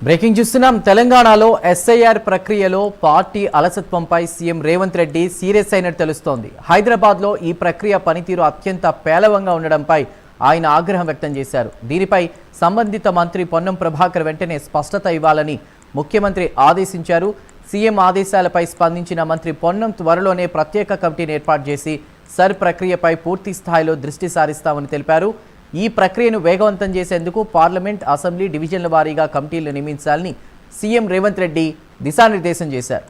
Breaking చూస్తున్నాం. తెలంగాణలో SIR ప్రక్రియలో పార్టీ అలసత్వంపై సీఎం రేవంత్ రెడ్డి సీరియస్ అయినట్టు తెలుస్తోంది. హైదరాబాద్లో ఈ ప్రక్రియ పనితీరు అత్యంత పేలవంగా ఉండడంపై ఆయన ఆగ్రహం వ్యక్తం చేశారు. దీనిపై సంబంధిత మంత్రి పొన్నం ప్రభాకర్ వెంటనే స్పష్టత ఇవ్వాలని ముఖ్యమంత్రి ఆదేశించారు. సీఎం ఆదేశాలపై స్పందించిన మంత్రి పొన్నం త్వరలోనే ప్రత్యేక కమిటీని ఏర్పాటు చేసి సర్ ప్రక్రియపై పూర్తి స్థాయిలో దృష్టి సారిస్తామని తెలిపారు. ఈ ప్రక్రియను వేగవంతం చేసేందుకు పార్లమెంట్, అసెంబ్లీ డివిజన్ల వారీగా కమిటీలు నియమించాలని సీఎం రేవంత్ రెడ్డి దిశానిర్దేశం చేశారు.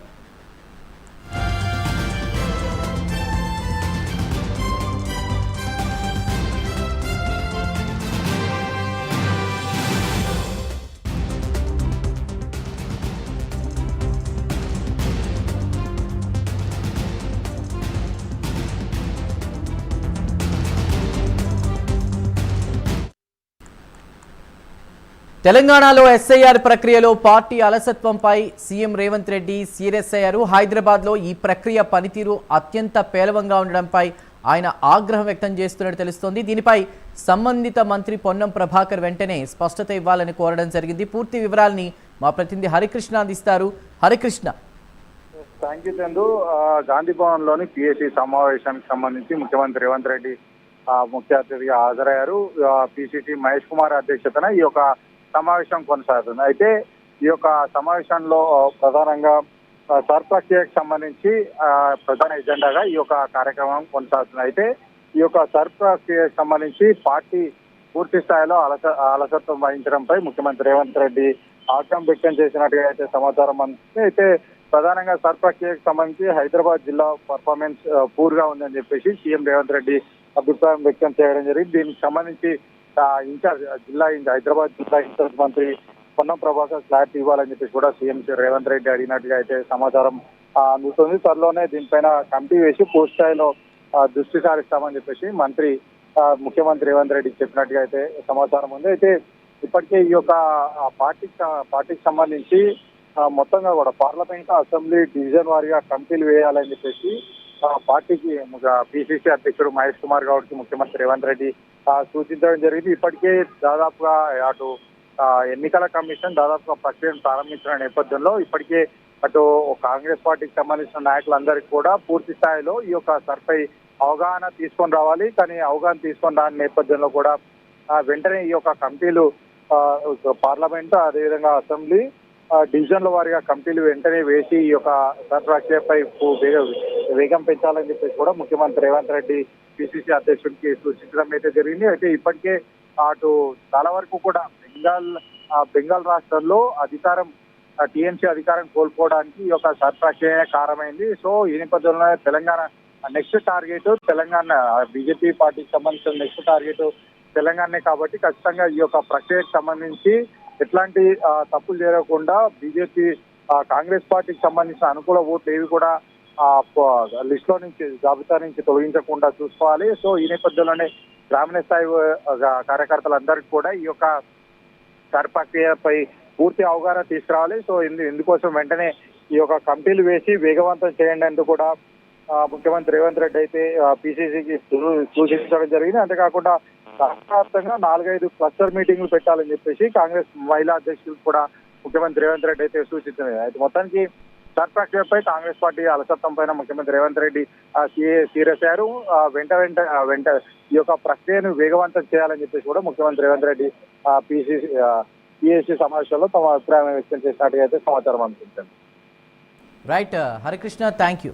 తెలంగాణలో ఎస్ఐఆర్ ప్రక్రియలో పార్టీ అలసత్వంపై సీఎం రేవంత్ రెడ్డి సీరియస్ అయ్యారు. హైదరాబాద్లో ఈ ప్రక్రియ పనితీరు అత్యంత పేలవంగా ఉండడంపై ఆయన ఆగ్రహం వ్యక్తం చేస్తున్నట్టు తెలుస్తోంది. దీనిపై సంబంధిత మంత్రి పొన్నం ప్రభాకర్ వెంటనే స్పష్టత ఇవ్వాలని కోరడం జరిగింది. పూర్తి వివరాలని మా ప్రతినిధి హరికృష్ణ అందిస్తారు. హరికృష్ణ. Thank you Chandu. గాంధీ భవన్ లోని పిఎస్సి సమావేశానికి సంబంధించి ముఖ్యమంత్రి రేవంత్ రెడ్డి ముఖ్య అతిథిగా హాజరయ్యారు. పిసిసి మహేష్ కుమార్ అధ్యక్షతన ఈ యొక్క సమావేశం కొనసాగుతుంది. అయితే ఈ యొక్క సమావేశంలో ప్రధానంగా సర్ ప్రక్రియకు సంబంధించి ప్రధాన ఎజెండాగా ఈ యొక్క కార్యక్రమం కొనసాగుతుంది. అయితే ఈ యొక్క సర్ ప్రక్రియకు సంబంధించి పార్టీ పూర్తి స్థాయిలో అలసత్వం వహించడంపై ముఖ్యమంత్రి రేవంత్ రెడ్డి ఆగ్రహం వ్యక్తం చేసినట్టుగా అయితే సమాచారం అందుతుంది. అయితే ప్రధానంగా సర్ ప్రక్రియకు సంబంధించి హైదరాబాద్ జిల్లా పర్ఫార్మెన్స్ పూర్గా ఉందని చెప్పేసి సీఎం రేవంత్ రెడ్డి అభిప్రాయం వ్యక్తం చేయడం జరిగింది. దీనికి సంబంధించి హైదరాబాద్ జిల్లా ఇన్ఛార్జ్ మంత్రి పొన్నం ప్రభాకర్ క్లారిటీ ఇవ్వాలని చెప్పేసి కూడా సీఎం రేవంత్ రెడ్డి అడిగినట్టుగా అయితే సమాచారం అందుతుంది. త్వరలోనే దీనిపైన కమిటీ వేసి పూర్తి స్థాయిలో దృష్టి సారిస్తామని చెప్పేసి ముఖ్యమంత్రి రేవంత్ రెడ్డి చెప్పినట్టుగా అయితే సమాచారం ఉంది. అయితే ఇప్పటికే ఈ యొక్క పార్టీకి సంబంధించి మొత్తంగా కూడా పార్లమెంట్, అసెంబ్లీ డివిజన్ వారీగా కమిటీలు వేయాలని చెప్పేసి పార్టీకి పిసిసి అధ్యక్షుడు మహేష్ కుమార్ గౌడ్కి ముఖ్యమంత్రి రేవంత్ రెడ్డి సూచించడం జరిగింది. ఇప్పటికే దాదాపుగా అటు ఎన్నికల కమిషన్ దాదాపుగా ప్రక్రియను ప్రారంభించిన నేపథ్యంలో ఇప్పటికే అటు కాంగ్రెస్ పార్టీకి సంబంధించిన నాయకులందరికీ కూడా పూర్తి స్థాయిలో ఈ యొక్క సర్పై అవగాహన తీసుకొని రావాలి. కానీ అవగాహన తీసుకొని రాని నేపథ్యంలో కూడా వెంటనే ఈ యొక్క కమిటీలు పార్లమెంట్, అదేవిధంగా అసెంబ్లీ డివిజన్ల వారిగా కమిటీలు వెంటనే వేసి ఈ యొక్క సర్ ప్రక్రియపై వేగం పెంచాలని చెప్పేసి కూడా ముఖ్యమంత్రి రేవంత్ రెడ్డి పిసిసి అధ్యక్షుడికి సూచించడం అయితే జరిగింది. అయితే ఇప్పటికే అటు చాలా వరకు కూడా బెంగాల్ రాష్ట్రంలో టీఎంసీ అధికారం కోల్పోవడానికి ఈ యొక్క సర్ ప్రక్రియ కారణమైంది. సో ఈ నేపథ్యంలో Telangana next target Telangana BJP పార్టీకి సంబంధించిన నెక్స్ట్ టార్గెట్ తెలంగాణనే కాబట్టి ఖచ్చితంగా ఈ యొక్క ప్రక్రియకు సంబంధించి ఎట్లాంటి తప్పులు జరగకుండా బీజేపీ కాంగ్రెస్ పార్టీకి సంబంధించిన అనుకూల ఓట్లు ఏవి కూడా లిస్ట్ లో నుంచి, జాబితా నుంచి తొలగించకుండా చూసుకోవాలి. సో ఈ నేపథ్యంలోనే గ్రామీణ స్థాయి కార్యకర్తలందరికీ కూడా ఈ యొక్క సర్ ప్రక్రియపై పూర్తి అవగాహన తీసుకురావాలి. సో ఇందుకోసం వెంటనే ఈ యొక్క కమిటీలు వేసి వేగవంతం చేయండి కూడా ముఖ్యమంత్రి రేవంత్ రెడ్డి అయితే పిసిసికి సూచించడం జరిగింది. అంతేకాకుండా రాష్ట్ర వ్యాప్తంగా 4-5 క్లస్టర్ మీటింగ్లు పెట్టాలని చెప్పేసి కాంగ్రెస్ మహిళా అధ్యక్షులు కూడా ముఖ్యమంత్రి రేవంత్ రెడ్డి అయితే సూచించారు. అయితే మొత్తానికి సర్ ప్రక్రియపై కాంగ్రెస్ పార్టీ అలసత్వం పైన ముఖ్యమంత్రి రేవంత్ రెడ్డి సీరియస్ అయ్యారు. వెంట ఈ యొక్క ప్రక్రియను వేగవంతం చేయాలని చెప్పేసి కూడా ముఖ్యమంత్రి రేవంత్ రెడ్డి పిఎస్సి సమావేశంలో తమ అభిప్రాయం వ్యక్తం చేసినట్టుగా అయితే సమాచారం అందుతుంది. Right Harikrishna, thank you.